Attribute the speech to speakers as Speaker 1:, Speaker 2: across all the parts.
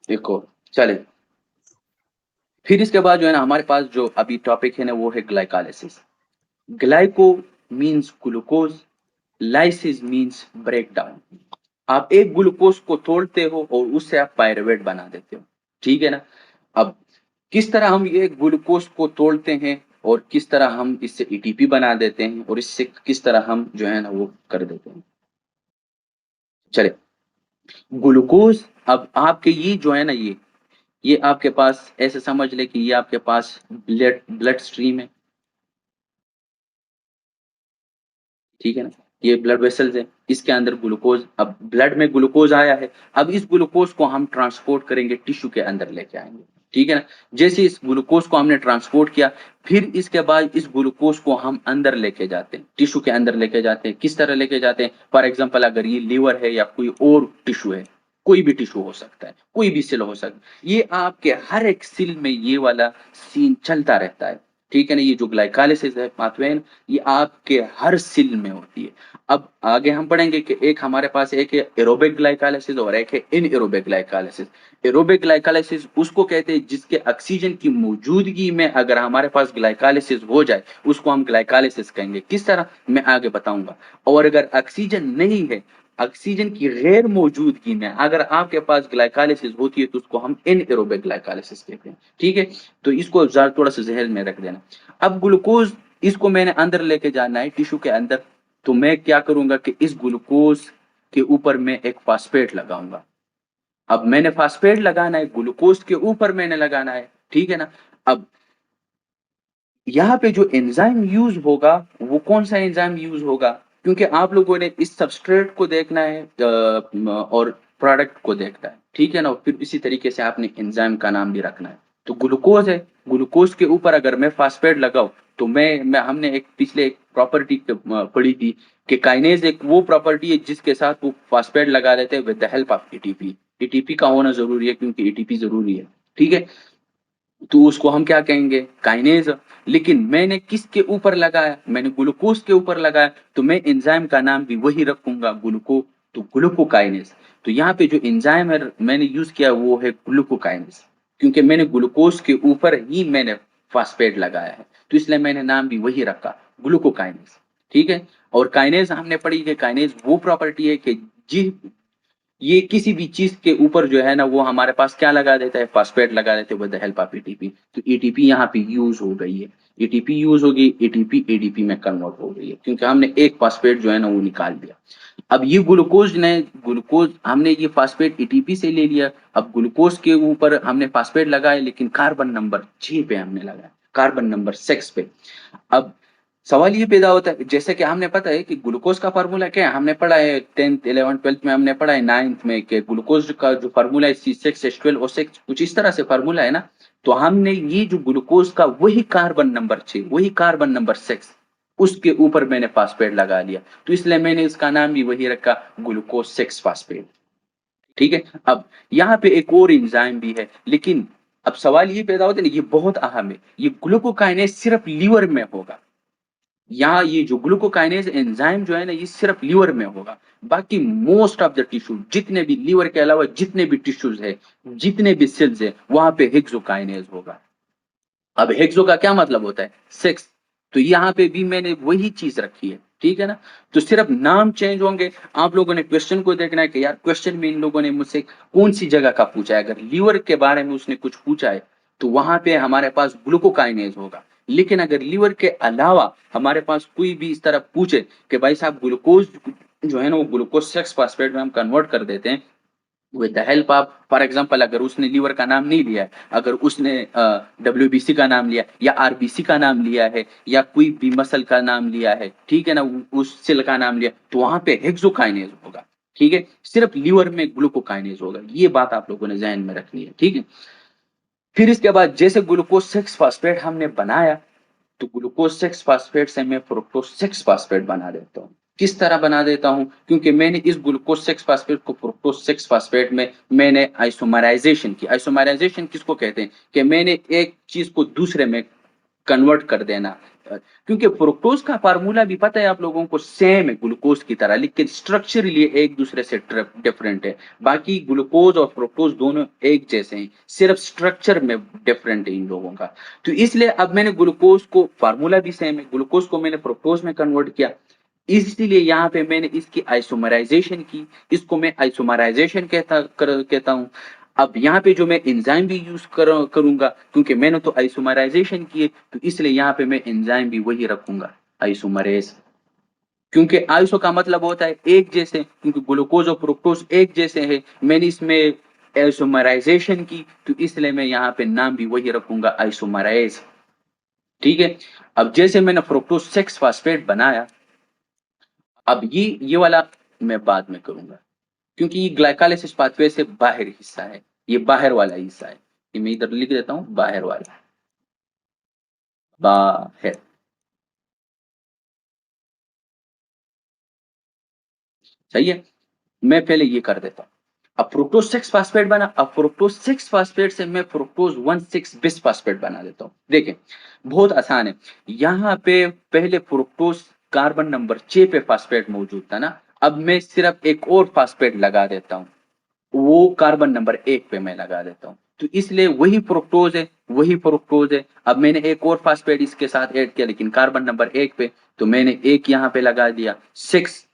Speaker 1: एक और चले। फिर इसके बाद जो है ना हमारे पास जो अभी टॉपिक है ना वो है glycolysis. Glyco means glucose, lysis means break down. आप एक ग्लूकोज को तोड़ते हो और उससे आप पायरुवेट बना देते हो, ठीक है ना। अब किस तरह हम ये ग्लूकोज को तोड़ते हैं और किस तरह हम इससे एटीपी बना देते हैं और इससे किस तरह हम जो है ना वो कर देते हैं। चले, ग्लूकोज, अब आपके ये जो है ना ये आपके पास ऐसे समझ ले कि ये आपके पास ब्लड ब्लड स्ट्रीम है, ठीक है ना। ये ब्लड वेसल्स है, इसके अंदर ग्लूकोज, अब ब्लड में ग्लूकोज आया है, अब इस ग्लूकोज को हम ट्रांसपोर्ट करेंगे, टिश्यू के अंदर लेके आएंगे, ठीक है ना। जैसे इस ग्लूकोज को हमने ट्रांसपोर्ट किया, फिर इसके बाद इस ग्लूकोज को हम अंदर लेके जाते हैं, टिश्यू के अंदर लेके जाते हैं। किस तरह लेके जाते हैं, फॉर एग्जाम्पल अगर ये लीवर है या कोई और टिश्यू है, कोई भी टिश्यू हो सकता है, कोई भी सेल हो सकता है, ये आपके हर एक सेल में ये वाला सीन चलता रहता है, ठीक है ना। ये जो ग्लाइकोलाइसिस है पाथवे, ये आपके हर सेल में होती है। अब आगे हम पढ़ेंगे कि एक हमारे पास एक है एरोबिक ग्लाइकोलाइसिस और एक है इनएरोबिक ग्लाइकोलाइसिस। एरोबिक ग्लाइकोलाइसिस उसको कहते हैं जिसके ऑक्सीजन की मौजूदगी में अगर हमारे पास ग्लाइकोलाइसिस हो जाए उसको हम ग्लाइकोलाइसिस कहेंगे। किस तरह मैं आगे बताऊंगा। और अगर ऑक्सीजन नहीं है, ऑक्सीजन की गैर मौजूदगी में अगर आपके पास ग्लाइकोलाइसिस होती है तो उसको हम इनएरोबिक ग्लाइकोलाइसिस कहते हैं, ठीक है। तो इसको थोड़ा सा जहन में रख देना। अब ग्लूकोज, इसको मैंने अंदर लेके जाना है टिश्यू के अंदर, तो मैं क्या करूंगा कि इस ग्लूकोज के ऊपर मैं एक फास्फेट लगाऊंगा। अब मैंने फास्फेट लगाना है, ग्लूकोज के ऊपर मैंने लगाना है, ठीक है ना। अब यहाँ पे जो एंजाइम यूज होगा वो कौन सा एंजाइम यूज होगा, क्योंकि आप लोगों ने इस सबस्ट्रेट को देखना है और प्रोडक्ट को देखना है, ठीक है ना। फिर इसी तरीके से आपने एंजाइम का नाम भी रखना है। तो ग्लूकोज है, ग्लूकोज के ऊपर अगर मैं फास्फेट लगाऊं तो मैं हमने एक पिछले एक प्रॉपर्टी पढ़ी थी कि काइनेज एक वो प्रॉपर्टी है जिसके साथ वो फास्फेट लगा देते हैं with the help of ATP. ATP का होना जरूरी है क्योंकि एटीपी जरूरी है, ठीक है। तो उसको हम क्या कहेंगे, काइनेज। लेकिन मैंने किसके ऊपर लगाया, मैंने ग्लूकोज के ऊपर लगाया, तो मैं एंजाइम का नाम भी वही रखूंगा, ग्लूको, तो ग्लूकोकाइनेज। तो यहाँ पे जो एंजाइम है मैंने यूज किया वो है ग्लूकोकाइनेज, क्योंकि मैंने ग्लूकोज के ऊपर ही मैंने फास्फेट लगाया है, तो इसलिए मैंने नाम भी वही रखा, ग्लूकोकाइनेज, ठीक है। और काइनेज हमने पढ़ी कि काइनेज वो प्रॉपर्टी है कि जी ये किसी भी चीज के ऊपर जो है ना वो हमारे पास क्या लगा देता है, फास्फेट लगा देते हैं with the help of ATP. तो एटीपी यहाँ पे यूज हो गई है, एटीपी यूज होगी, एटीपी एडीपी में कन्वर्ट हो गई है क्योंकि हमने एक फास्फेट जो है ना वो निकाल दिया। अब ये ग्लूकोज ने, ग्लूकोज हमने ये फास्फेट एटीपी से ले लिया, अब ग्लूकोज के ऊपर हमने फास्फेट लगाया लेकिन कार्बन नंबर 6 पे हमने लगाया, कार्बन नंबर 6 पे। अब सवाल ये पैदा होता है, जैसे कि हमने पता है कि ग्लूकोज का फार्मूला क्या है, हमने पढ़ा है 10th 11th 12th में, हमने पढ़ा है 9th में कि ग्लूकोज का जो फार्मूला है C6H12O6, कुछ इस तरह से फार्मूला है ना। तो हमने ये जो ग्लूकोज का वही कार्बन नंबर 6, वही कार्बन नंबर 6, उसके ऊपर मैंने फास्फेट लगा लिया, तो इसलिए मैंने इसका नाम भी वही रखा, ग्लूकोज 6 फास्फेट, ठीक है। अब यहाँ पे एक और एंजाइम भी है, लेकिन अब सवाल ये पैदा होता है ना, ये बहुत अहम है, ये ग्लूकोकाइनेज सिर्फ लीवर में होगा। यहाँ ये जो ग्लूकोकाइनेज एंजाइम जो है ना ये सिर्फ लीवर में होगा। बाकी मोस्ट ऑफ द टिश्यू, जितने भी लीवर के अलावा जितने भी टिश्यूज है, जितने भी सेल्स है, वहां पे हेक्सोकाइनेज होगा। अब हेक्सो का क्या मतलब होता है, 6। तो यहाँ पे भी मैंने वही चीज रखी है, ठीक है ना। तो सिर्फ नाम चेंज होंगे। आप लोगों ने क्वेश्चन को देखना है कि यार क्वेश्चन में इन लोगों ने मुझसे कौन सी जगह का पूछा है, अगर लीवर के बारे में उसने कुछ पूछा है तो वहां पे हमारे पास ग्लूकोकाइनेज होगा। लेकिन अगर लीवर के अलावा हमारे पास कोई भी इस तरह पूछे कि भाई साहब ग्लूकोज जो है ना वो ग्लूकोज 6 फास्फेट में हम कन्वर्ट कर देते हैं with the help of, for example अगर उसने लीवर का नाम नहीं लिया है, अगर उसने डब्ल्यूबीसी का नाम लिया या आरबीसी का नाम लिया है या कोई भी मसल का नाम लिया है, ठीक है ना, उस सेल का नाम लिया, तो वहां पे हेक्सोकाइनेज होगा, ठीक है। सिर्फ लीवर में ग्लूकोकाइनेज होगा, ये बात आप लोगों ने ध्यान में रखनी है, ठीक है। फिर इसके बाद जैसे ग्लूकोज 6 फास्फेट हमने बनाया, तो ग्लूकोज 6 फास्फेट से मैं फ्रुक्टोज 6 फास्फेट बना देता हूँ। किस तरह बना देता हूँ, क्योंकि मैंने इस ग्लूकोज 6 फास्फेट को फ्रुक्टोज 6 फास्फेट में मैंने आइसोमराइजेशन की। आइसोमराइजेशन किसको कहते हैं, कि मैंने एक चीज को दूसरे में कन्वर्ट कर देना, क्योंकि फ्रुक्टोज का फार्मूला भी पता है आप लोगों को, सेम है ग्लूकोज की तरह, लेकिन स्ट्रक्चरली एक दूसरे से डिफरेंट है। बाकी ग्लूकोज और फ्रुक्टोज दोनों एक जैसे हैं, सिर्फ स्ट्रक्चर में डिफरेंट है इन लोगों का। तो इसलिए अब मैंने ग्लूकोज को, फार्मूला भी सेम है, ग्लूकोज को मैंने फ्रुक्टोज में कन्वर्ट किया, इसलिए यहाँ पे मैंने इसकी आइसोमराइजेशन की, इसको मैं आइसोमराइजेशन कहता हूँ। अब यहाँ पे जो मैं एंजाइम भी यूज करूंगा, क्योंकि मैंने तो आइसोमराइजेशन की है, तो इसलिए यहाँ पे मैं एंजाइम भी वही रखूंगा, आइसोमरेज। क्योंकि आइसो का मतलब होता है एक जैसे, क्योंकि ग्लूकोज और फ्रुक्टोज एक जैसे हैं, मैंने इसमें आइसोमराइजेशन की, तो इसलिए मैं यहाँ पे नाम भी वही रखूंगा, आइसोमराइज। ठीक है। अब जैसे मैंने फ्रुक्टोज 6 फास्फेट बनाया, अब ये वाला मैं बाद में करूंगा, क्योंकि ये ग्लाइकोलाइसिस पाथवे से बाहर हिस्सा है, ये बाहर वाला हिस्सा है, ये मैं इधर लिख देता हूं, बाहर वाला, बाहर। सही है। मैं पहले ये कर देता हूं। अब फ्रुक्टोज 6 फास्फेट बना, अब फ्रुक्टोज 6 फास्फेट से मैं फ्रुक्टोज 1,6 बिस फास्फेट बना देता हूं। देखें, बहुत आसान है। यहाँ पे पहले फ्रुक्टोज कार्बन नंबर 6 पे फास्फेट मौजूद था ना, अब मैं सिर्फ एक और फास्फेट लगा देता हूं, वो कार्बन नंबर 1 पे मैं लगा देता हूं, तो इसलिए वही फ्रुक्टोज है, वही फ्रुक्टोज है। अब मैंने एक और फास्फेट इसके साथ ऐड किया, लेकिन कार्बन नंबर 1 पे, तो मैंने एक यहाँ पे लगा दिया, 6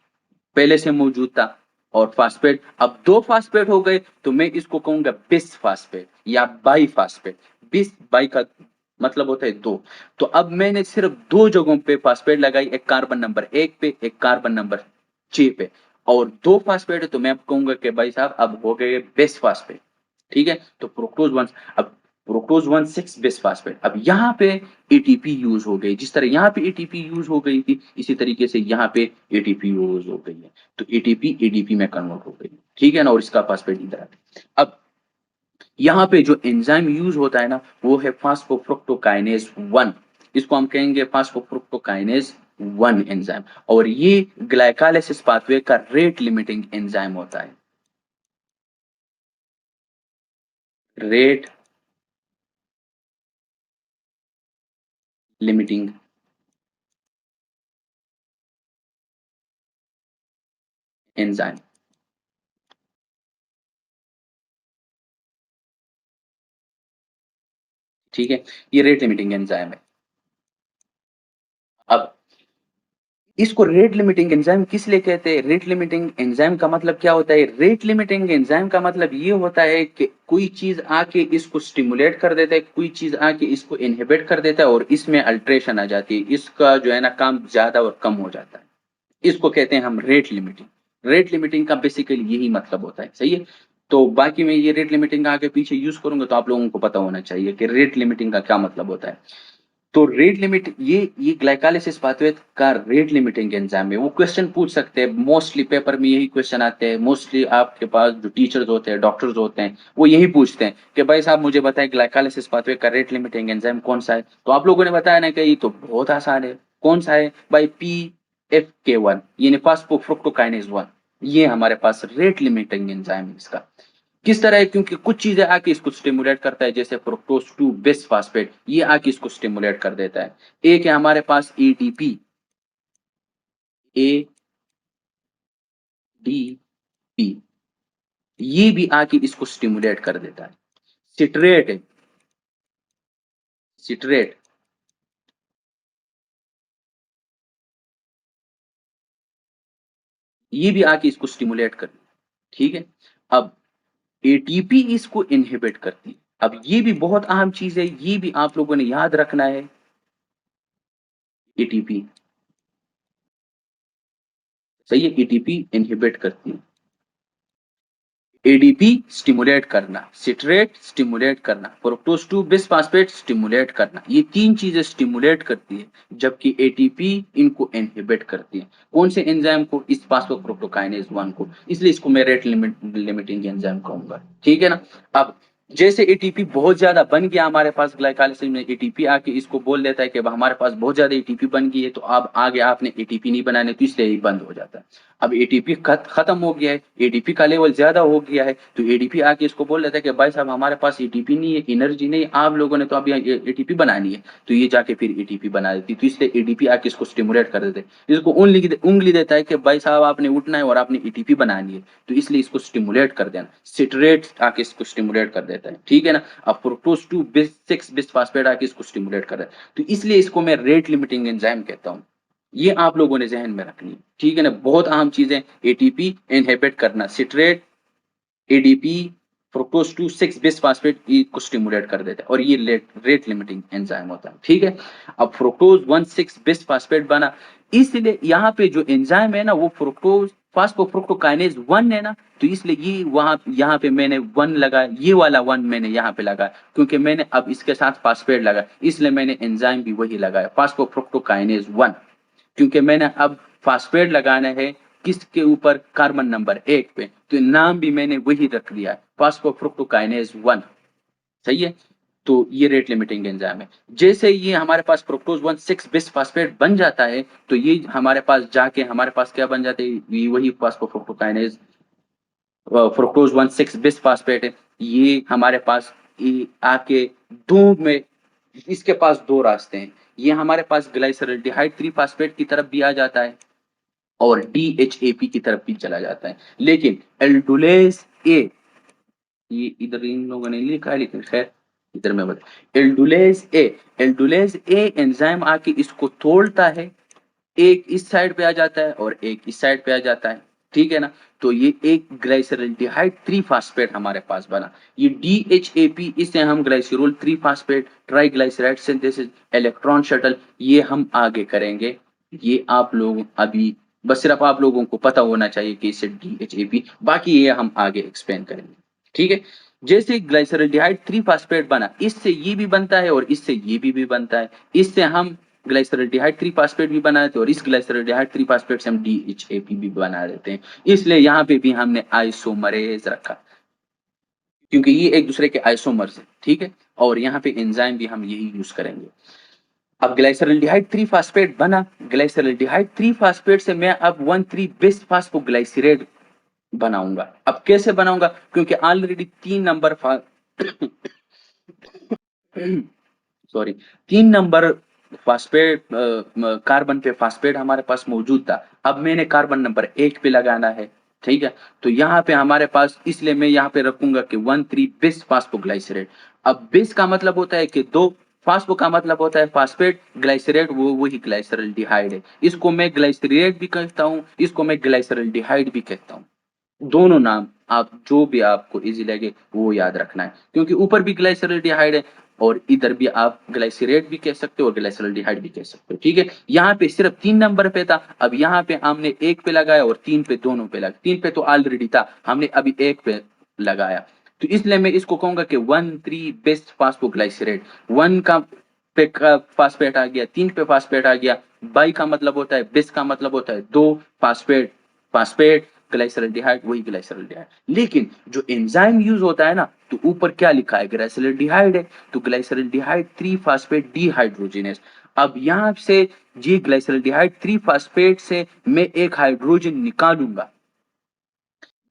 Speaker 1: पहले से मौजूद था, और फास्फेट, अब 2 फास्फेट हो गए, तो मैं इसको कहूंगा बिस फास्फेट या बाई फास्फेट। बिस बाई का मतलब होता है 2। तो अब मैंने सिर्फ 2 जगहों पे फास्फेट लगाई, एक कार्बन नंबर 1 पे, एक कार्बन नंबर 6 पे, और 2 फास्फेट है, तो मैं कहूंगा कि भाई साहब अब हो गए बेस फास्फेट। ठीक है। तो फ्रुक्टोज 1, अब फ्रुक्टोज 1,6 बिस फास्फेट, अब यहाँ पे एटीपी यूज हो गई, जिस तरह यहाँ पे एटीपी यूज हो गई थी, इसी तरीके से यहाँ पे एटीपी यूज हो गई है, तो एटीपी एडीपी में कन्वर्ट हो गई। ठीक है ना, और इसका फास्फेट इधर आ गया। अब यहाँ पे जो एंजाइम यूज होता है ना, वो है फास्फोफ्रुक्टोकाइनेज 1, इसको हम कहेंगे फास्फोफ्रुक्टोकाइनेज 1 एंजाइम, और ये ग्लाइकोलाइसिस पाथवे का रेट लिमिटिंग एंजाइम होता है, रेट लिमिटिंग एंजाइम। ठीक है, ये रेट लिमिटिंग एंजाइम है। अब इसको रेट लिमिटिंग एंजाइम किस लिए कहते हैं? रेट लिमिटिंग एंजाइम का मतलब क्या होता है? रेट लिमिटिंग एंजाइम का मतलब ये होता है कि कोई चीज आके इसको स्टिमुलेट कर देता है, कोई चीज आके इसको इनहिबिट कर देता है, और इसमें अल्ट्रेशन आ जाती है, इसका जो है ना काम ज्यादा और कम हो जाता है, इसको कहते हैं हम रेट लिमिटिंग। रेट लिमिटिंग का बेसिकली यही मतलब होता है। सही है। तो बाकी मैं ये रेट लिमिटिंग का आगे पीछे यूज करूंगा, तो आप लोगों को पता होना चाहिए कि रेट लिमिटिंग का क्या मतलब होता है। तो रेट लिमिट, ये ग्लाइकोलाइसिस पाथवे का रेट लिमिटिंग एंजाइम है। वो क्वेश्चन पूछ सकते हैं, मोस्टली पेपर में यही क्वेश्चन आते हैं, मोस्टली आपके पास जो टीचर्स होते हैं, डॉक्टर्स होते हैं, वो यही पूछते हैं कि भाई साहब मुझे बताएं ग्लाइकोलाइसिस पाथवे का रेट लिमिटिंग एंजाइम कौन सा है। तो आप लोगों ने बताया ना कि ये तो बहुत आसान है, कौन सा है भाई? PFK1, यानी फास्फोफ्रुक्टोकाइनेज 1, ये हमारे पास रेट लिमिटिंग एंजाइम है इसका। किस तरह है? क्योंकि कुछ चीजें आके इसको स्टिमुलेट करता है, जैसे फ्रुक्टोज 2 बिस फास्फेट, ये आके इसको स्टिमुलेट कर देता है। एक है हमारे पास एडीपी, ADP, ये भी आके इसको स्टिमुलेट कर देता है। सिट्रेट है, सिट्रेट, ये भी आके इसको स्टिमुलेट कर, ठीक है। अब एटीपी इसको इनहिबिट करती है। अब ये भी बहुत अहम चीज है, ये भी आप लोगों ने याद रखना है। एटीपी, सही है, एटीपी इनहिबिट करती है। एडीपी स्टिमुलेट करना, सिट्रेट स्टिमुलेट करना, फ्रुक्टोज 2 बिसफास्फेट स्टिमुलेट करना, ये तीन चीजें स्टिमुलेट करती है, जबकि एटीपी इनको इनहिबिट करती है। कौन से एंजाइम को? इस फास्फोफ्रुक्टोकाइनेज 1 को, इसलिए इसको मैं रेट लिमिटिंग एंजाइम कहूंगा। ठीक है ना। अब जैसे एटीपी बहुत ज्यादा बन गया हमारे पास ग्लाइकोलाइसिस में, एटीपी आके इसको बोल देता है कि अब हमारे पास बहुत ज्यादा एटीपी बन गई है, तो अब आगे आपने एटीपी नहीं बनाने, तो इसलिए ही बंद हो जाता है। अब एटीपी खत्म हो गया है, एटीपी का लेवल ज्यादा हो गया है, तो एडीपी आके इसको बोल देता है कि भाई साहब हमारे पास एटीपी नहीं है, एनर्जी नहीं है, आप लोगों ने तो अभी एटीपी बनानी है, तो ये जाके फिर एटीपी बना देती है, तो इसलिए एडीपी आके इसको स्टिमुलेट कर देते हैं, इसको उंगली देता है कि भाई साहब आपने उठना है और आपने एटीपी बनानी है, तो इसलिए इसको स्टिमुलेट कर देना, सिट्रेट आके इसको स्टिमुलेट कर देता है, ठीक है ना। अब फ्रुक्टोज 2 6 बिस्फास्फेट आके इसको स्टिमुलेट कर रहा है, तो इसलिए इसको मैं रेट लिमिटिंग एंजाइम कहता हूं। ये आप लोगों ने जहन में रखनी है, ठीक है ना, बहुत अहम चीजें, एटीपी इनहिबिट करना, सिट्रेट, एडीपी, फ्रुक्टोज 2 6 बिस्फास्फेट को स्टिमुलेट कर देता है, और ये रेट लिमिटिंग एंजाइम होता है, ठीक है। अब फ्रुक्टोज 1 6 बिस्फास्फेट बना, इसलिए यहाँ पे जो एंजाइम है ना वो फ्रुक्टोज फास्फोफ्रुक्टोकाइनेज 1 है ना, तो इसलिए ये वहां यहाँ पे मैंने 1 लगा, ये वाला 1 मैंने यहाँ पे लगा, क्योंकि मैंने अब इसके साथ फास्फेट लगा, इसलिए मैंने एंजाइम भी वही लगाया, फास्फोफ्रुक्टोकाइनेज 1, क्योंकि मैंने अब फास्फेट लगाना है किसके ऊपर, कार्बन नंबर 1 पे, तो नाम भी मैंने वही रख दिया, फास्फोफ्रुक्टोकाइनेज 1, सही है। तो ये रेट लिमिटिंग एंजाइम है। जैसे ये हमारे पास फ्रुक्टोज 1 6 बिस्फास्फेट बन जाता है, तो ये हमारे पास जाके हमारे पास क्या बन जाते हैं, ये वही फास्फोफ्रुक्टोकाइनेज फ्रुक्टोज 1 6 बिस्फास्फेट है, ये हमारे पास ये आके दो में, इसके पास दो रास्ते हैं, ये हमारे पास ग्लाइसरल्डिहाइड 3 फास्फेट की तरफ भी आ जाता है और डीएचएपी की तरफ भी चला जाता है, लेकिन एल्डोलेज ए, ये इधर इन लोगों ने लिखा है लेकिन खैर इधर में बता, एल्डोलेज ए एंजाइम आके इसको तोड़ता है, एक इस साइड पे आ जाता है और एक इस साइड पे आ जाता है, ठीक है ना। तो ये एक ग्लाइसरल्डिहाइड 3 फास्फेट हमारे पास बना, ये डीएचएपी, इसे हम glycerol 3 phosphate triglyceride synthesis electron shuttle, ये हम आगे करेंगे, ये आप लोग अभी बस सिर्फ आप लोगों को पता होना चाहिए कि इसे डीएचएपी, बाकी ये हम आगे एक्सप्लेन करेंगे, ठीक है। जैसे ग्लाइसरल्डिहाइड 3 फास्फेट बना, इससे ये भी बनता है और इससे ये भी बनता है, इससे हम ग्लाइसरल्डिहाइड 3 फास्फेट भी बना देते हैं और इस ग्लाइसरल्डिहाइड 3 फास्फेट से हम डीएचएपी भी बना देते हैं, इसलिए यहाँ पे भी हमने आइसोमरेज रखा, क्योंकि ये एक दूसरे के आइसोमर्स है, ठीक है, और यहाँ पे एंजाइम भी हम यही यूज करेंगे। अब ग्लाइसरल्डिहाइड 3 फास्फेट बना, ग्लाइसरल्डिहाइड 3 फास्फेट से मैं अब 1 3 बिस फास्फोग्लाइसरेट बनाऊंगा। अब कैसे बनाऊंगा, क्योंकि already 3 number sorry 3 number phosphate carbon पे फास्फेट हमारे पास मौजूद था, अब मैंने कार्बन नंबर 1 पे लगाना है, ठीक है। तो यहाँ पे हमारे पास, इसलिए मैं यहाँ पे रखूंगा कि 1 3 बिस फास्फोग्लाइसरेट। अब बिस का मतलब होता है कि दो, फास्फो का मतलब होता है फास्फेट, ग्लाइसरेट वो वही ग्लाइसरल्डिहाइड है, इसको मैं ग्लाइसरेट भी कहता हूँ, इसको मैं ग्लाइसरल्डिहाइड भी कहता हूँ, दोनों नाम आप जो भी आपको इजी लगे वो याद रखना है, क्योंकि ऊपर भी ग्लाइसरल्डिहाइड है और इधर भी आप ग्लाइसरेट भी कह सकते हो और ग्लाइसरल्डिहाइड भी कह सकते हो, ठीक है। यहाँ पे सिर्फ 3 नंबर पे था, अब यहाँ पे हमने 1 पे लगाया और 3 पे, दोनों पे लगा, 3 पे तो ऑलरेडी था, हमने अभी 1 पे लगाया, तो इसलिए मैं इसको कहूंगा कि 1 3 बेस्ट फास्फोग्लाइसरेट, 1 का पे का फास्फेट आ गया, 3 पे फास्फेट आ गया, बाई का मतलब होता है, बेस का मतलब होता है दो, फास्फेट फास्फेट ग्लाइसरल्डिहाइड वही ग्लाइसरल्डिहाइड, लेकिन जो एंजाइम यूज होता है ना, तो ऊपर क्या लिखा है, ग्लाइसरल्डिहाइड है, तो ग्लाइसरल्डिहाइड 3 फास्फेट डीहाइड्रोजिनेस। अब यहां से ये ग्लाइसरल्डिहाइड 3 फास्फेट से मैं एक हाइड्रोजन निकालूंगा,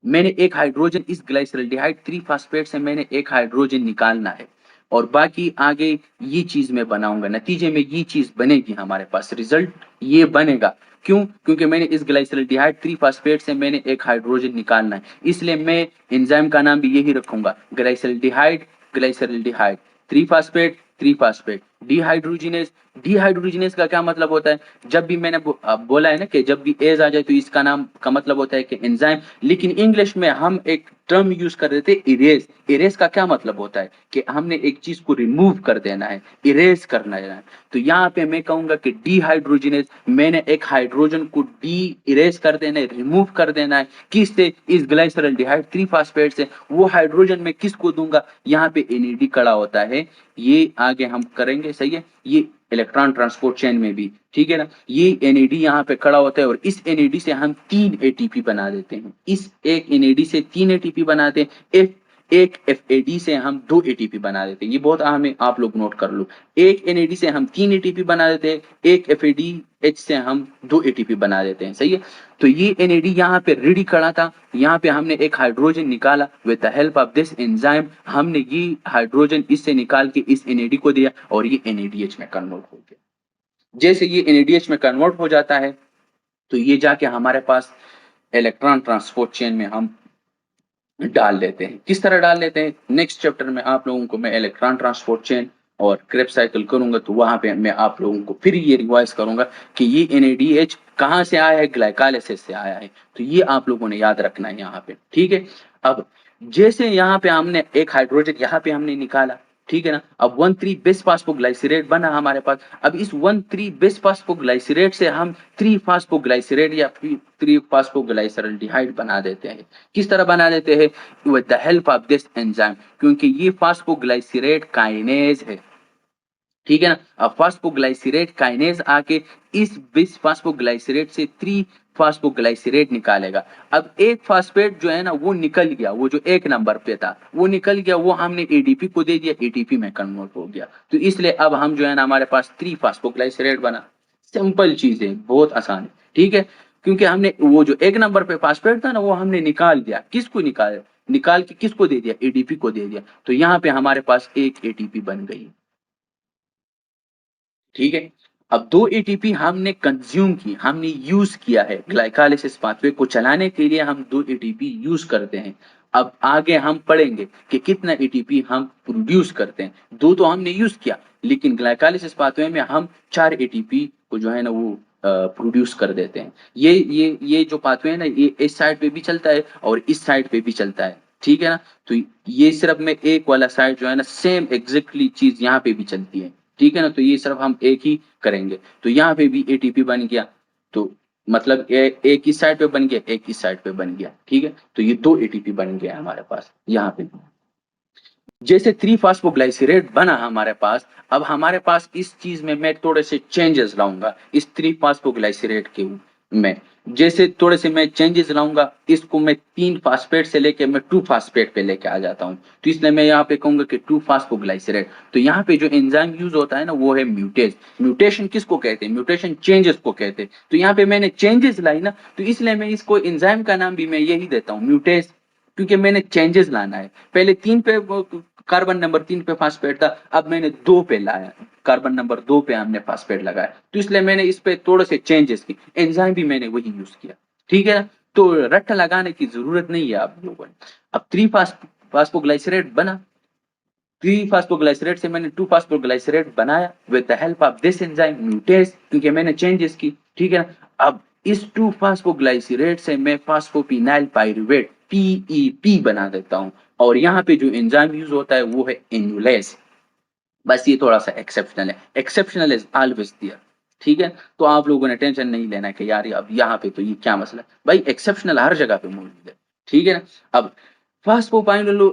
Speaker 1: मैंने एक हाइड्रोजन इस ग्लाइसरल्डिहाइड 3 फास्फेट से मैंने एक हाइड्रोजन निकालना है, और बाकी आगे ये चीज मैं बनाऊंगा, नतीजे में ये चीज बनेगी, हमारे पास रिजल्ट ये बनेगा, क्यों, क्योंकि मैंने इस ग्लाइसरल्डिहाइड 3 फास्फेट से मैंने एक हाइड्रोजन निकालना है, इसलिए मैं एंजाइम का नाम भी यही रखूंगा, glyceraldehyde glyceraldehyde 3 phosphate 3 phosphate dehydrogenase. Dehydrogenase का क्या मतलब होता है, जब भी मैंने बोला है ना कि जब भी एज आ जाए तो इसका नाम का मतलब होता है कि एंजाइम, लेकिन इंग्लिश में हम एक टर्म यूज कर रहे थे इरेज, इरेज का क्या मतलब होता है कि हमने एक चीज को रिमूव कर देना है, इरेज करना है, तो यहाँ पे मैं कहूंगा कि डिहाइड्रोजिनेस, मैंने एक हाइड्रोजन को डी इरेज कर देना है, रिमूव कर देना है, किससे, इस ग्लाइसरल्डिहाइड 3 फास्फेट से, वो हाइड्रोजन मैं किसको दूंगा, यहाँ पे एनएडी खड़ा होता है, ये आगे हम करेंगे, सही है, ये इलेक्ट्रॉन ट्रांसपोर्ट चेन में भी, ठीक है ना, ये एनएडी यहाँ पे खड़ा होता है और इस एनएडी से हम 3 एटीपी बना देते हैं, इस एक एनएडी से 3 एटीपी बनाते हैं, एक एफएडी से हम 2 एटीपी बना देते हैं। ये बहुत अहम है, आप लोग नोट कर लो। एक एनएडी से हम 3 एटीपी बना देते हैं, एक एफएडीएच से हम 2 एटीपी बना देते हैं, सही है। तो ये एनएडी यहाँ पे रेडी करा था, यहाँ पे हमने एक हाइड्रोजन निकाला with the help of this enzyme. हमने ये हाइड्रोजन इससे निकाल के इस एनएडी को दिया और ये एनएडीएच में कन्वर्ट हो गया। जैसे ये एनएडीएच में कन्वर्ट हो जाता है तो ये जाके हमारे पास इलेक्ट्रॉन ट्रांसपोर्ट चेन में हम डाल लेते हैं। किस तरह डाल लेते हैं, नेक्स्ट चैप्टर में आप लोगों को मैं इलेक्ट्रॉन ट्रांसपोर्ट चेन और क्रेब्स साइकिल करूंगा, तो वहां पे मैं आप लोगों को फिर ये रिवाइज करूंगा कि ये एनएडीएच कहां से आया है, ग्लाइकोलाइसिस से आया है। तो ये आप लोगों ने याद रखना है यहाँ पे, ठीक है। अब जैसे यहाँ पे हमने एक हाइड्रोजन यहाँ पे हमने निकाला, ठीक है ना। अब 1,3 बिस फास्फोग्लाइसरेट बना हमारे पास। अब इस 1,3 बिस फास्फोग्लाइसरेट से हम 3 फास्फोग्लाइसरेट या 3 फास्फोग्लाइसरल्डिहाइड बना देते हैं। किस तरह बना देते हैं, with the help of this enzyme, क्योंकि ये फास्फोग्लाइसरेट काइनेज है, ठीक है ना। अब फास्फोग्लाइसरेट काइनेज आके इस बिस फास्फोग्लाइसरेट से 3 फास्फोग्लाइसरेट निकालेगा। अब एक फास्फेट जो है ना वो निकल गया, वो जो एक नंबर पे था वो निकल गया, वो हमने एडीपी को दे दिया, एटीपी में कन्वर्ट हो गया। तो इसलिए अब हम जो है ना हमारे पास 3 फास्फोग्लाइसरेट बना। सिंपल चीज है, बहुत आसान है, ठीक है। क्योंकि हमने वो जो एक नंबर पे फास्फेट था ना वो हमने निकाल दिया। किसको निकाल निकाल के किसको दे दिया, एडीपी को दे दिया। तो यहाँ पे हमारे पास एक एटीपी बन गई, ठीक है। अब 2 एटीपी हमने कंज्यूम की, हमने यूज किया है, ग्लाइकोलाइसिस पाथवे को चलाने के लिए हम 2 एटीपी यूज करते हैं। अब आगे हम पढ़ेंगे कि कितना एटीपी हम प्रोड्यूस करते हैं। 2 तो हमने यूज किया, लेकिन ग्लाइकोलाइसिस पाथवे में हम 4 एटीपी को जो है ना वो प्रोड्यूस कर देते हैं। ये जो पाथवे है ना ये इस साइड पे भी चलता है और इस साइड पे भी चलता है, ठीक है ना। तो ये सिर्फ में एक वाला साइड जो है ना सेम एग्जैक्टली चीज यहाँ पे भी चलती है, ठीक है ना। तो ये सिर्फ हम एक ही करेंगे। तो यहाँ पे भी एटीपी बन गया, तो मतलब एक इस साइड पे बन गया, एक इस साइड पे बन गया, ठीक है। तो ये 2 एटीपी बन गया हमारे पास यहाँ पे। जैसे 3 फास्फोग्लाइसरेट बना हमारे पास, अब हमारे पास इस चीज में मैं थोड़े से चेंजेस लाऊंगा इस 3 फास्फोग्लाइसरेट के में। जैसे थोड़े से मैं चेंजेस लाऊंगा, इसको मैं 3 फास्फेट से लेके मैं 2 फास्फेट पे लेके आ जाता हूँ। तो इसलिए मैं यहाँ पे कहूंगा कि 2 फास्फोग्लाइसरेट। तो यहाँ पे जो एंजाइम यूज होता है ना वो है म्यूटेज। म्यूटेशन किसको कहते हैं, म्यूटेशन चेंजेस को कहते हैं। तो यहाँ पे मैंने चेंजेस लाई ना, तो इसलिए मैं इसको एंजाइम का नाम भी मैं यही देता हूँ, म्यूटेज, क्योंकि मैंने चेंजेस लाना है। पहले 3 पे कार्बन नंबर 3 पे फास्फेट था, अब मैंने 2 पे लाया, कार्बन नंबर 2 पे हमने फास्फेट लगाया। तो इसलिए मैंने इस पे थोड़े से चेंजेस की, एंजाइम भी मैंने वही यूज किया, ठीक है ना। तो रट्टा लगाने की जरूरत नहीं है आप लोगों ने। अब 3 फास्फोग्लाइसरेट बना, 3 फास्फोग्लाइसरेट से मैंने 2 फास्फोग्लाइसरेट बनाया with the help of this enzyme म्यूटेज, क्योंकि मैंने चेंजेस की, ठीक है ना। अब इस 2 फास्फोग्लाइसरेट से मैं फास्फोपिनाइल पाइरुवेट पीईपी बना देता हूं। और यहाँ पे जो एंजाइम यूज होता है वो है एन्युलेज। बस ये थोड़ा सा एक्सेप्शनल है, एक्सेप्शनल इज ऑलवेज देयर, ठीक है। तो आप लोगों ने टेंशन नहीं लेना कि यार अब यहाँ पे तो ये क्या मसला है, भाई एक्सेप्शनल हर जगह पे मौजूद है, ठीक है ना। अब फास्फोपाइनो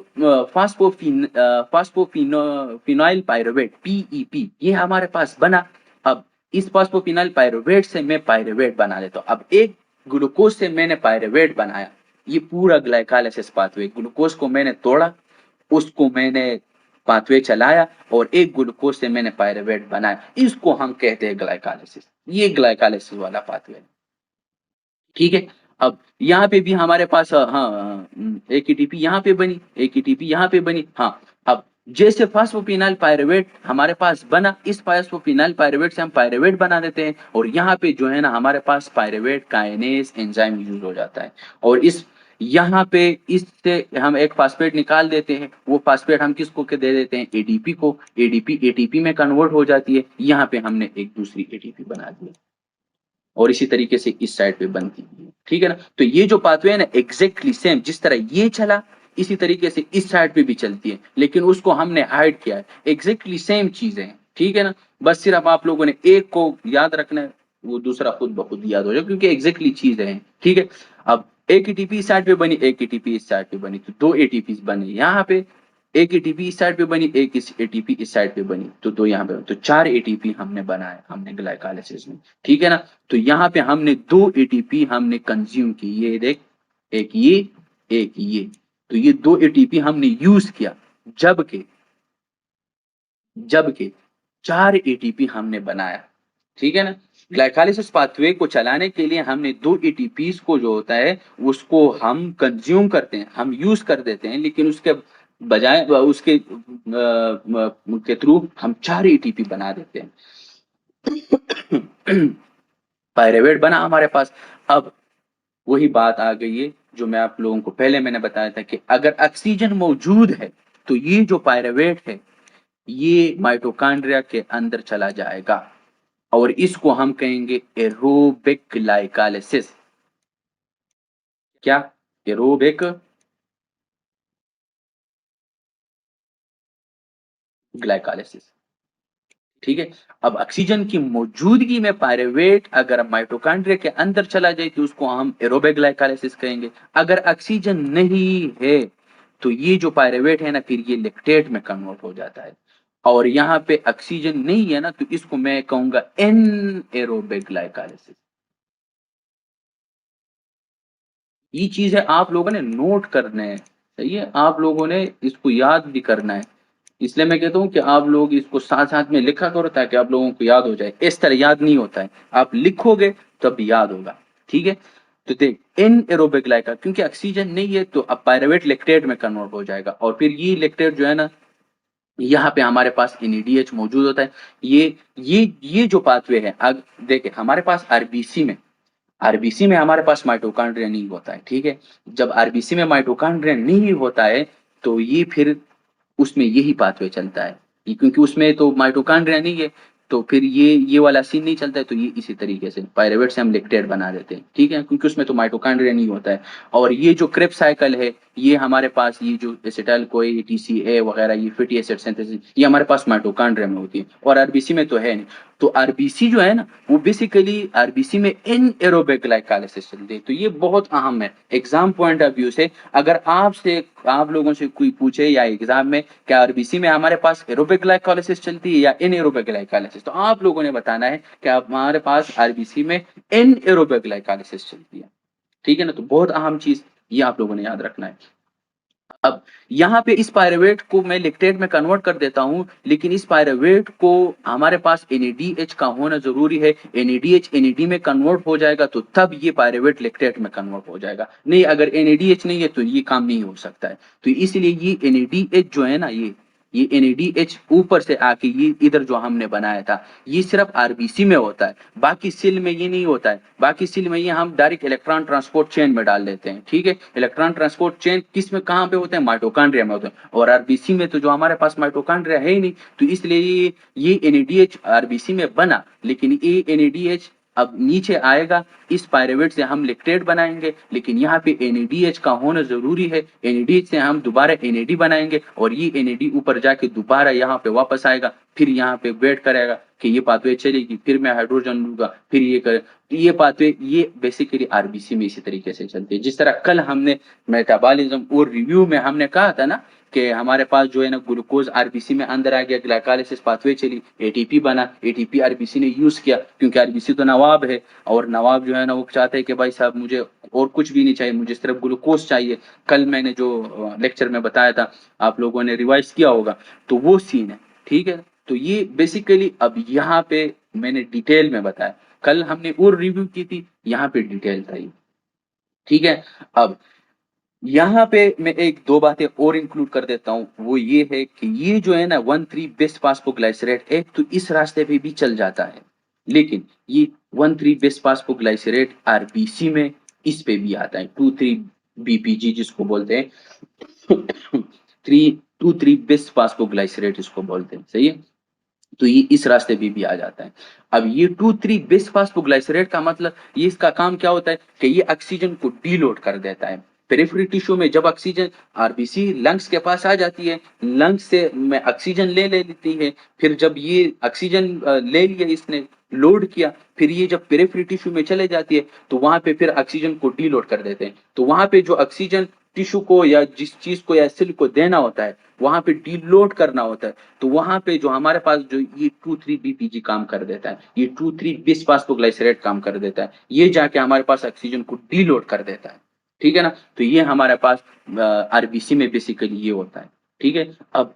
Speaker 1: फास्फोफिनोइल पाइरुवेट पीईपी ये हमारे पास बना। अब इस फास्फोफिनाइल पाइरुवेट से मैं पाइरुवेट बना लेता हूँ। अब एक ग्लूकोज से मैंने पाइरुवेट बनाया, ये पूरा ग्लाइकोलाइसिस पाथवे, ग्लूकोज को मैंने तोड़ा, उसको मैंने पाथवे चलाया और एक ग्लूकोज से मैंने पाइरुवेट बनाया, इसको हम कहते हैं ग्लाइकोलाइसिस। ये ग्लाइकोलाइसिस वाला पाथवे, ठीक है। अब यहाँ पे भी हमारे पास हाँ एक एटीपी यहाँ पे बनी, एक एटीपी यहाँ पे बनी, हाँ। अब जैसे फास्फोपिनाइल पाइरुवेट हमारे पास बना, इस फास्फोपिनाइल पाइरुवेट से हम पाइरुवेट बना देते हैं और यहाँ पे जो है ना हमारे पास पाइरुवेट काइनेज एंजाइम यूज हो जाता है। और इस यहाँ पे इससे हम एक फास्फेट निकाल देते हैं, वो फास्फेट हम किसको के दे देते हैं, एडीपी को, एडीपी एटीपी में कन्वर्ट हो जाती है। यहाँ पे हमने एक दूसरी एटीपी बना दी और इसी तरीके से इस साइड पे बनती है, ठीक है ना। तो ये जो पाथवे है ना एग्जैक्टली सेम जिस तरह ये चला इसी तरीके से इस साइड पे भी चलती है, लेकिन उसको हमने हाइड किया है। एग्जैक्टली सेम चीजें हैं, ठीक है ना। बस सिर्फ आप लोगों ने एक को याद रखना है, वो दूसरा खुद ब खुद याद हो जाए, क्योंकि एग्जैक्टली चीजें हैं, ठीक है। अब एक एटीपी इस साइड पे बनी, एक एटीपी इस साइड पे बनी, तो 2 एटीपी बने यहाँ पे। एक एटीपी इस साइड पे बनी, एक इस एटीपी इस साइड पे बनी, तो 2 यहाँ पे, तो 4 एटीपी हमने बनाए हमने ग्लाइकोलाइसिस में, ठीक है ना। तो यहाँ पे हमने 2 एटीपी हमने कंज्यूम की, ये देख, एक ये एक ये, तो ये 2 एटीपी हमने यूज किया, जबकि जबकि 4 एटीपी हमने बनाया। ठीक है ना? ग्लाइकोलाइसिस पाथवे को चलाने के लिए हमने 2 एटीपीज को जो होता है उसको हम कंज्यूम करते हैं, हम यूज कर देते हैं, लेकिन उसके बजाय उसके के थ्रू हम 4 एटीपी बना देते हैं। पायरेवेट बना हमारे पास। अब वही बात आ गई है जो मैं आप लोगों को पहले मैंने बताया था कि अगर ऑक्सीजन मौजूद है तो ये जो पायरेवेट है ये माइटोकॉन्ड्रिया के अंदर चला जाएगा और इसको हम कहेंगे एरोबिक ग्लाइकोलाइसिस। क्या? Aerobic glycolysis. ठीक है। अब ऑक्सीजन की मौजूदगी में पायरेवेट अगर माइटोकॉन्ड्रिया के अंदर चला जाए तो उसको हम एरोबिक ग्लाइकोलाइसिस कहेंगे। अगर ऑक्सीजन नहीं है तो ये जो पायरेवेट है ना फिर ये लेक्टेट में कन्वर्ट हो जाता है। और यहाँ पे ऑक्सीजन नहीं है ना तो इसको मैं कहूंगा एन एरोबिक ग्लाइकोलाइसिस। ये चीज है आप लोगों ने नोट करना है। सही है, आप लोगों ने इसको याद भी करना है। इसलिए मैं कहता हूँ कि आप लोग इसको साथ साथ में लिखा करो ताकि आप लोगों को याद हो जाए। इस तरह याद नहीं होता है, आप लिखोगे तब याद होगा। ठीक है। तो देख इन एरोबिक ग्लाइका क्योंकि ऑक्सीजन नहीं है तो अब पायरुवेट लेक्टेट में कन्वर्ट हो जाएगा और फिर ये लेक्टेट जो है ना यहाँ पे हमारे पास एनएडीएच मौजूद होता है। ये जो पाथवे है अब देखे हमारे पास आरबीसी में हमारे पास माइटोकॉन्ड्रिया नहीं होता है। ठीक है। जब आरबीसी में माइटोकॉन्ड्रिया नहीं होता है तो ये फिर उसमें यही पाथवे चलता है। क्योंकि उसमें तो माइटोकॉन्ड्रिया नहीं है तो फिर ये वाला सीन नहीं चलता है तो ये इसी तरीके से पायरुवेट से हम लेक्टेट बना देते हैं। ठीक है, क्योंकि उसमें तो माइटोकॉन्ड्रिया नहीं होता है। और ये जो क्रेब्स साइकिल है ये हमारे पास ये जो एसिटाइल कोई टीसीए वगैरह ये फैटी एसिड सिंथेसिस ये हमारे पास माइटोकॉन्ड्रिया में होती है और आरबीसी में तो है नहीं। तो आरबीसी जो है ना वो बेसिकली आरबीसी में इन एरोबिक ग्लाइकोलाइसिस चलती है। तो ये बहुत अहम है एग्जाम पॉइंट ऑफ व्यू से। अगर आप लोगों से कोई पूछे या एग्जाम में क्या आरबीसी में हमारे पास एरोबिक ग्लाइकोलाइसिस चलती है या इन एरोबिक ग्लाइकोलाइसिस तो आप लोगों ने बताना है कि हमारे पास आरबीसी में इन एरोबिक ग्लाइकोलाइसिस चलती है। ठीक है ना? तो बहुत अहम चीज ये आप लोगों ने याद रखना है। अब यहाँ पे इस पायरुवेट को मैं लेक्टेट में कन्वर्ट कर देता हूं लेकिन इस पायरुवेट को हमारे पास एनएडीएच का होना जरूरी है। एनएडीएच एनएडी में कन्वर्ट हो जाएगा तो तब ये पायरुवेट लेक्टेट में कन्वर्ट हो जाएगा। नहीं अगर एनएडीएच नहीं है तो ये काम नहीं हो सकता है। तो इसलिए ये एनएडीएच जो है ना ये एनएडीएच ऊपर से आके ये इधर जो हमने बनाया था ये सिर्फ आरबीसी में होता है, बाकी सेल में ये नहीं होता है। बाकी सेल में ये हम डायरेक्ट इलेक्ट्रॉन ट्रांसपोर्ट चेन में डाल देते हैं। ठीक है। इलेक्ट्रॉन ट्रांसपोर्ट चेन किस में कहाँ पे होते हैं? माइटोकॉन्ड्रिया में होते हैं। और आरबीसी में तो जो हमारे पास माइटोकॉन्ड्रिया है ही नहीं तो इसलिए ये एनएडीएच आरबीसी में बना लेकिन ये एनएडीएच अब नीचे आएगा। इस पायरुवेट से हम लेक्टेट बनाएंगे लेकिन यहाँ पे एनएडीएच का होना जरूरी है। एनएडीएच से हम दोबारा एनएडी बनाएंगे और ये एनएडी ऊपर जाके दोबारा यहाँ पे वापस आएगा फिर यहाँ पे वेट करेगा कि ये पाथवे चलेगी फिर मैं हाइड्रोजन लूंगा फिर ये करे। तो ये पाथवे ये बेसिकली आरबीसी में इसी तरीके से चलती है। जिस तरह कल हमने मेटाबॉलिज्म और रिव्यू में हमने कहा था ना कि हमारे पास जो है ना ग्लूकोज आरबीसी में अंदर आ गया ग्लाइकोलाइसिस पाथवे चली एटीपी बना एटीपी आरबीसी ने यूज किया क्योंकि आरबीसी तो नवाब है और नवाब जो है ना वो चाहते हैं कि भाई साहब मुझे और कुछ भी नहीं चाहिए मुझे सिर्फ ग्लूकोज चाहिए। कल मैंने जो लेक्चर में बताया था आप लोगों ने रिवाइज किया होगा तो वो सीन है। ठीक है। तो ये बेसिकली अब यहाँ पे मैंने डिटेल में बताया। कल हमने और रिव्यू की थी यहाँ पे डिटेल था ये। ठीक है। अब यहाँ पे मैं एक दो बातें और इंक्लूड कर देता हूँ वो ये है कि ये जो है ना 13 बेस्ट फास्फोग्लाइसरेट एक तो इस रास्ते पे भी चल जाता है लेकिन ये 13 बेस्ट फास्फोग्लाइसरेट आरबीसी में इस पे भी आता है 23 बीपीजी जिसको बोलते हैं। 323 बेस्ट फास्फोग्लाइसरेट इसको बोलते हैं। सही है। तो ये इस रास्ते पे भी आ जाता है। अब ये 23 बिस फास्फोग्लाइसरेट का मतलब ये इसका काम क्या होता है कि ये ऑक्सीजन को डीलोड कर देता है। पेरिफेरी टिश्यू में जब ऑक्सीजन आरबीसी लंग्स के पास आ जाती है लंग्स से में ऑक्सीजन ले लेती है फिर जब ये ऑक्सीजन ले लिया इसने लोड किया फिर ये जब पेरिफेरी टिश्यू में चले जाती है तो वहां पे फिर ऑक्सीजन को डीलोड कर देते हैं। तो वहां पे जो ऑक्सीजन टिश्यू को या जिस चीज को या सेल को देना होता है वहां पे डीलोड करना होता है। तो वहां पे जो हमारे पास जो ये 23 बीपीजी काम कर देता है ये 23 बिस फास्फोग्लाइसरेट काम कर देता है ये जाके हमारे पास ऑक्सीजन को डीलोड कर देता है। ठीक है ना? तो ये हमारे पास आरबीसी में बेसिकली ये होता है, ठीक है? अब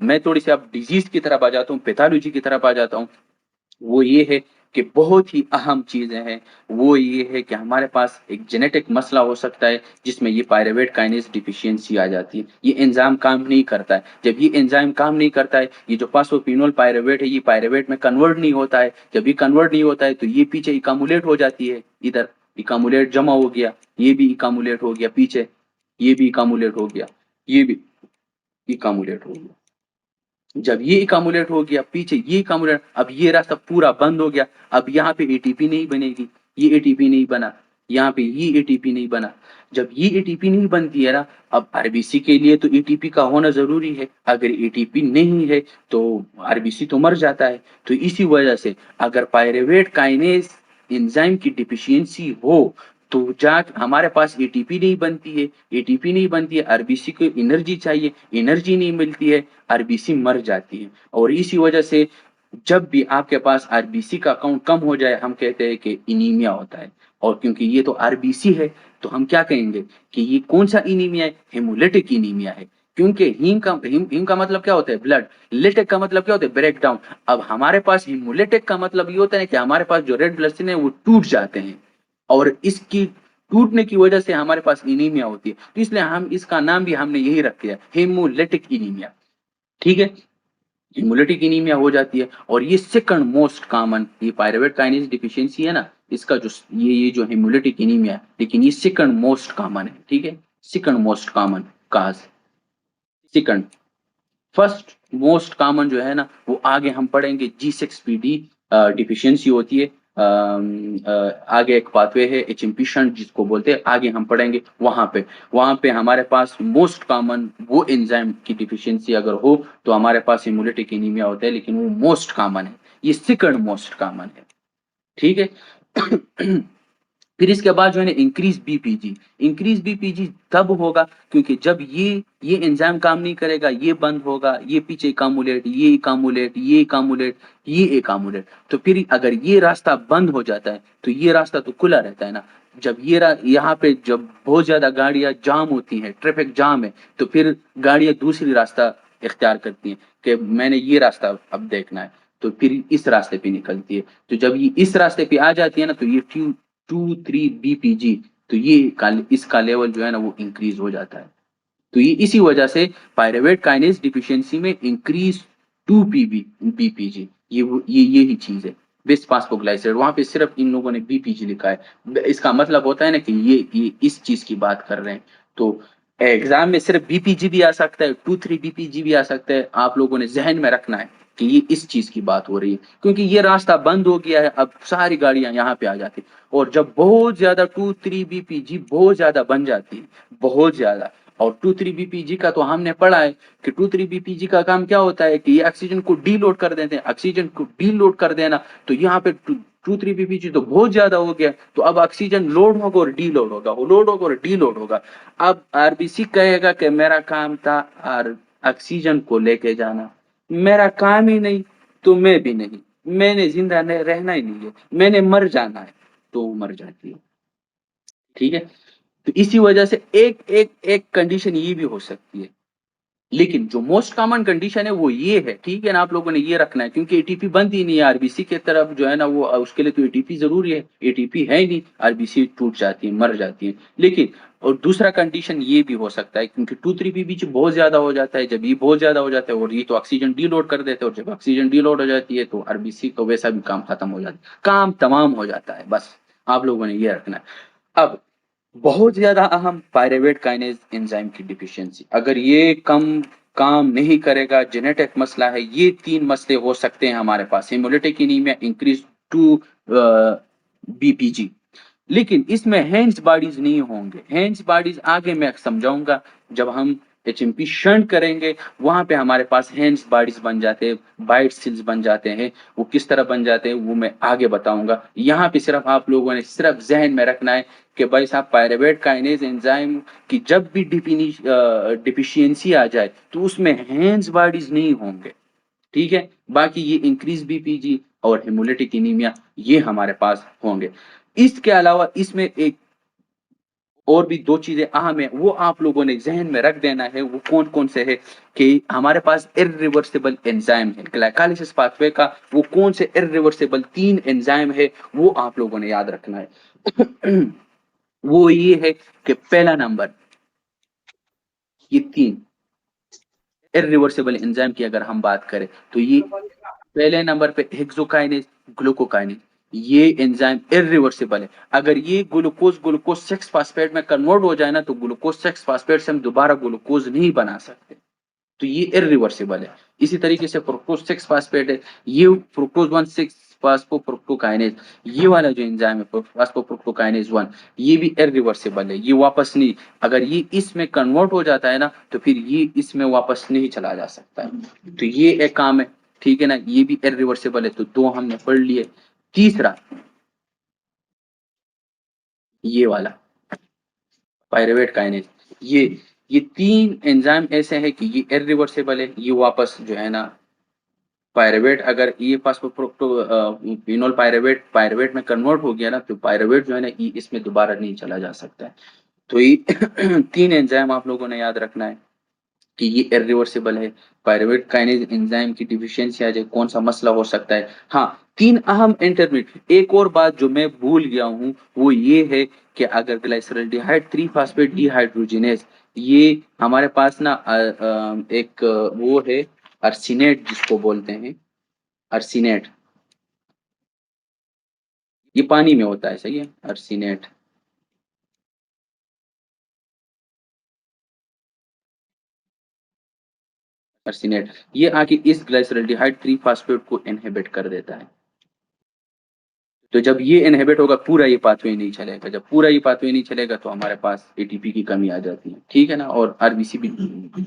Speaker 1: मैं थोड़ी-सी अब डिज़ीज़ की तरफ आ जाता हूँ, पैथोलॉजी की तरफ आ जाता हूँ। वो ये है कि बहुत ही अहम चीज़ें हैं, वो ये है कि हमारे पास एक जेनेटिक मसला हो सकता है, जिसमें ये पायरुवेट काइनेज डेफिशिएंसी आ जाती है। ये एंजाइम काम नहीं करता है, जब ये एंजाइम काम नहीं करता है, ये जो फॉस्फोक्विनोल पायरुवेट है, ये पायरुवेट में कन्वर्ट नहीं होता है, जब ये कन्वर्ट नहीं होता है, तो ये पीछे इकामुलेट हो जाती है, इधर इकामुलेट जमा हो गया, ये भी इकामुलेट हो गया पीछे, ये भी इकामुलेट हो गया, ये भी इकामुलेट हो गया। जब ये accumulate हो गया, पीछे ये accumulate, अब ये रास्ता पूरा बंद हो गया, अब यहाँ पे एटीपी नहीं बनेगी, ये एटीपी नहीं बना, यहाँ पे ये एटीपी नहीं बना। जब ये एटीपी नहीं बनती है ना, अब आरबीसी के लिए तो एटीपी का होना ज़रूरी है, अगर एटीपी नहीं है, तो आरबीसी तो मर जाता है। तो इसी वजह से अगर पायरुवेट काइनेज एंजाइम की डेफिशिएंसी हो, तो हमारे पास एटीपी नहीं बनती है, एटीपी नहीं बनती है, आरबीसी को एनर्जी चाहिए, एनर्जी नहीं मिलती है, आरबीसी मर जाती है। और इसी वजह से जब भी आपके पास आरबीसी का काउंट कम हो जाए, हम कहते हैं कि एनीमिया होता है। और क्योंकि ये तो आरबीसी है, तो हम क्या कहेंगे कि ये कौन-सा एनीमिया है? हेमोलिटिक एनीमिया है। क्योंकि हीम का मतलब क्या होता है? ब्लड। लिटिक का मतलब क्या होता है? ब्रेकडाउन। अब हमारे पास हेमोलिटिक का मतलब ये होता है कि हमारे पास जो रेड ब्लड सेल हैं, वो टूट जाते हैं। और इसकी टूटने की वजह से हमारे पास एनीमिया होती है। तो इसलिए हम इसका नाम भी हमने यही रख दिया, हेमोलिटिक एनीमिया। ठीक है? हेमोलिटिक एनीमिया हो जाती है और ये सेकंड मोस्ट कॉमन, ये पायरुवेट काइनेज डेफिशिएंसी है ना, इसका जो ये जो हेमोलिटिक एनीमिया है, लेकिन ये सेकंड मोस्ट कॉमन है, ठीक है? सेकंड मोस्ट कॉमन काज़, सेकंड। फर्स्ट मोस्ट कॉमन जो है ना, वो आगे हम पढ़ेंगे G6PD डिफिशिएंसी होती है। आगे एक पाथवे है एचएमपी शंट जिसको बोलते हैं, आगे हम पढ़ेंगे वहाँ पे हमारे पास मोस्ट कॉमन वो एंजाइम की डिफिशिएंसी अगर हो, तो हमारे पास हेमोलिटिक एनीमिया होता है, लेकिन वो मोस्ट कॉमन है। ये सेकंड मोस्ट कॉमन है, ठीक है? फिर इसके बाद जो है ना इंक्रीज बीपीजी, इंक्रीज बीपीजी तब होगा क्योंकि जब ये एंजाइम काम नहीं करेगा, ये बंद होगा, ये पीछे इकामुलेट, ये इकामुलेट, ये इकामुलेट, ये इकामुलेट। तो फिर अगर ये रास्ता बंद हो जाता है, तो ये रास्ता तो खुला रहता है ना। जब यहाँ पे जब बहुत ज्यादा गाड़ियां जाम होती हैं, ट्रैफिक जाम है, तो फिर गाड़ियां दूसरी रास्ता इख्तियार करती हैं कि मैंने ये रास्ता अब देखना है, तो फिर इस रास्ते पे निकलती है। तो जब ये इस रास्ते पे आ जाती है ना, तो ये 2-3 बीपीजी, तो इसका लेवल जो है ना वो इंक्रीज हो जाता है। तो ये इसी वजह से पायरुवेट काइनेज डिफिशियंसी में इंक्रीज 2 पीबी बीपीजी, ये यही चीज है। बिस्फास्फोग्लाइसाइड, वहां पे सिर्फ इन लोगों ने बीपीजी लिखा है। इसका मतलब होता है ना कि ये इस चीज की बात कर रहे हैं। तो एग्जाम में सिर्फ बीपीजी भी आ सकता है, 2-3 बीपीजी भी आ सकता है। आप लोगों ने जहन में रखना है कि ये इस चीज की बात हो रही है, क्योंकि ये रास्ता बंद हो गया है, अब सारी गाड़ियां यहाँ पे आ जाती है। और जब बहुत ज्यादा 2-3 बीपीजी बहुत ज्यादा बन जाती है, बहुत ज्यादा, और 2-3 बीपीजी का तो हमने पढ़ा है कि 2-3 बीपीजी का काम क्या होता है कि ये ऑक्सीजन को डीलोड कर देते हैं। ऑक्सीजन को डीलोड कर देना, तो यहाँ पे 2-3 बीपीजी तो बहुत ज्यादा हो गया, तो अब ऑक्सीजन लोड होगा और डीलोड होगा, वो लोड होगा और डीलोड होगा। अब आरबीसी कहेगा कि मेरा काम था ऑक्सीजन को लेके जाना, मेरा काम ही नहीं, तो मैं भी नहीं, मैंने जिंदा रहना ही नहीं है, मैंने मर जाना है, तो वो मर जाती है, ठीक है? तो इसी वजह से एक कंडीशन ये भी हो सकती है। लेकिन जो मोस्ट कॉमन कंडीशन है वो ये है, ठीक है ना? आप लोगों ने ये रखना है, क्योंकि एटीपी बनती ही नहीं है आरबीसी की तरफ जो है ना, वो उसके लिए तो एटीपी जरूरी है, एटीपी है ही नहीं, आरबीसी टूट जाती है, मर जाती है। लेकिन और दूसरा कंडीशन ये भी हो सकता है, क्योंकि 2-3 पीबीची बहुत ज्यादा हो जाता है, जब ये बहुत ज्यादा हो जाता है और ये तो ऑक्सीजन डीलोड कर देते हैं, और जब ऑक्सीजन डीलोड हो जाती है, तो आरबीसी का वैसा भी काम खत्म हो जाता है, काम तमाम हो जाता है। बस आप लोगों ने ये रखना है। अब बहुत ज़्यादा अहम पायरुवेट काइनेज एंजाइम की डिफिशियंसी, अगर ये कम काम नहीं करेगा, जेनेटिक मसला है, ये 3 मसले हो सकते हैं हमारे पास, haemolytic anaemia, increase to BPG. लेकिन इसमें हैंड्स बॉडीज नहीं होंगे, हैंड्स बॉडीज आगे मैं समझाऊंगा। जब हम एचएमपी शंट करेंगे, वहां पे हमारे पास हैंड्स बॉडीज बन जाते हैं, बाइट सेल्स बन जाते हैं। वो किस तरह बन जाते हैं वो मैं आगे बताऊंगा। यहाँ पे सिर्फ आप लोगों ने सिर्फ जहन में रखना है कि भाई साहब पायरुवेट काइनेज एंजाइम की जब भी डिफिशियंसी आ जाए, तो उसमें हैंड्स बॉडीज नहीं होंगे, ठीक है? बाकी ये इंक्रीज बीपीजी और हेमोलिटिक एनीमिया ये हमारे पास होंगे। इसके अलावा इसमें एक और भी 2 चीज़ें अहम हैं, वो आप लोगों ने ज़हन में रख देना है, वो कौन-कौन से हैं कि हमारे पास इर्रिवर्सिबल एंजाइम है, ग्लाइकोलाइसिस पाथवे का वो कौन से इर्रिवर्सिबल 3 एंजाइम है, वो आप लोगों ने याद रखना है। वो ये है कि पहला नंबर, ये 3 इर्रिवर्सिबल एंजाइम की अगर हम बात करें, तो ये पहले नंबर पे हेक्सोकाइनेज, ग्लूकोकाइनेज, ये एंजाइम इर्रिवर्सिबल है। अगर ये ग्लूकोज 6 फास्फेट में कन्वर्ट हो जाए ना, तो ग्लूकोज 6 फास्फेट से हम दोबारा ग्लूकोज नहीं बना सकते। तो ये इर्रिवर्सिबल है। इसी तरीके से फ्रुक्टोज 6 फास्फेट है, ये फ्रुक्टोज 1 6 फास्फोफ्रुक्टोकाइनेज, ये वाला जो एंजाइम है फास्फोफ्रुक्टोकाइनेज 1, ये भी इर्रिवर्सिबल है। ये वापस नहीं, अगर ये इसमें कन्वर्ट हो जाता है ना, तो फिर ये इसमें वापस नहीं चला जा सकता है। तो ये एक काम है, ठीक है ना? ये भी इर्रिवर्सिबल है, तो 2 हमने पढ़ लिए। तीसरा, ये वाला पाइरूवेट काइनेज, ये ये 3 एंजाइम ऐसे हैं कि ये इर्रिवर्सिबल है, ये वापस जो है ना पाइरूवेट, अगर ये फास्फोफ्रुक्टो फिनोल पाइरूवेट पाइरूवेट में कन्वर्ट हो गया ना, तो पाइरूवेट जो है ना, ये इसमें दोबारा नहीं चला जा सकता है। तो ये 3 एंजाइम आप लोगों ने याद रखना है कि ये इर्रिवर्सिबल है। पाइरूवेट काइनेज एंजाइम की डिफिशियंसी आ जाए, कौन-सा मसला हो सकता है? हाँ, 3 अहम इंटरमीडिएट, एक और बात जो मैं भूल गया हूँ, वो ये है कि अगर ग्लाइसरॉल्डिहाइड 3 फास्फेट डिहाइड्रोजिनेज, ये हमारे पास ना एक वो है अर्सिनेट जिसको बोलते हैं, अर्सिनेट, ये पानी में होता है, सही है? अर्सिनेट, अर्सिनेट, ये आके इस ग्लाइसरॉल्डिहाइड 3 फास्फेट को इनहिबिट कर देता है। तो जब ये इनहिबिट होगा, पूरा ये पाथवे नहीं चलेगा। जब पूरा ये पाथवे नहीं चलेगा, तो हमारे पास एटीपी की कमी आ जाती है, ठीक है ना? और आरबीसी भी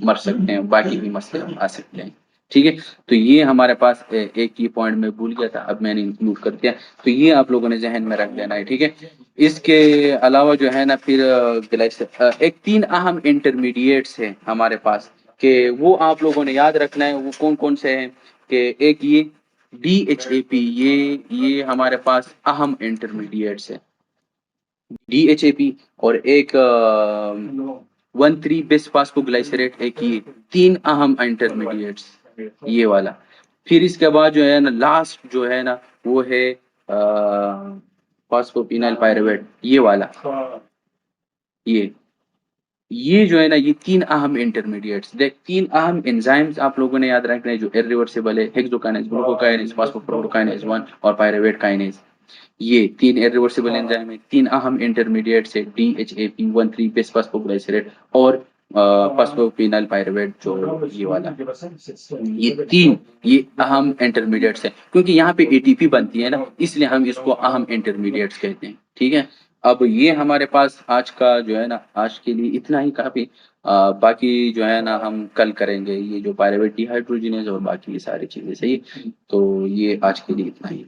Speaker 1: मर सकते हैं, बाकी भी मसले आ सकते हैं, ठीक है? तो ये हमारे पास एक ये पॉइंट मैं भूल गया था, अब मैंने इंक्लूड कर दिया। तो ये आप लोगों ने ज़हन में रख लेना है, ठीक है? इसके अलावा जो है ना, फिर एक 3 अहम इंटरमीडिएट्स हैं हमारे पास, कि वो आप लोगों ने याद रखना है। वो कौन-कौन से हैं? कि एक ये डीएचएपी, ये हमारे पास अहम इंटरमीडिएट्स है, डीएचएपी, और एक 1,3 बिसफास्फोग्लाइसरेट, एक ये 3 अहम इंटरमीडिएट्स, ये वाला। फिर इसके बाद जो है ना, लास्ट जो है ना, वो है फॉस्फोपिनाइल पाइरूवेट, ये वाला, ये ये जो है ना, ये 3 अहम इंटरमीडिएट्स, देख 3 अहम एंजाइम्स आप लोगों ने याद रखने हैं जो इर्रिवर्सिबल है, हेक्सोकाइनेज, ग्लूकोकाइनेज, फास्फोप्रोटोकाइनेज 1 और पाइरूवेट काइनेज। ये 3 इर्रिवर्सिबल एंजाइम है, 3 अहम इंटरमीडिएट्स है, डीएचएपी 1,3 बिसफास्फोग्लाइसरेट और फॉस्फोपिनाइल पाइरूवेट, जो ये वाला। ये 3, ये अहम इंटरमीडिएट्स हैं, क्योंकि यहाँ पे एटीपी बनती है ना, इसलिए हम इसको अहम इंटरमीडिएट्स कहते हैं, ठीक है? अब ये हमारे पास आज का जो है ना, आज के लिए इतना ही काफ़ी। बाकी जो है ना, हम कल करेंगे ये जो पाइरूवेट डिहाइड्रोजिनेज और बाकी ये सारी चीज़ें, सही है? तो ये आज के लिए इतना ही।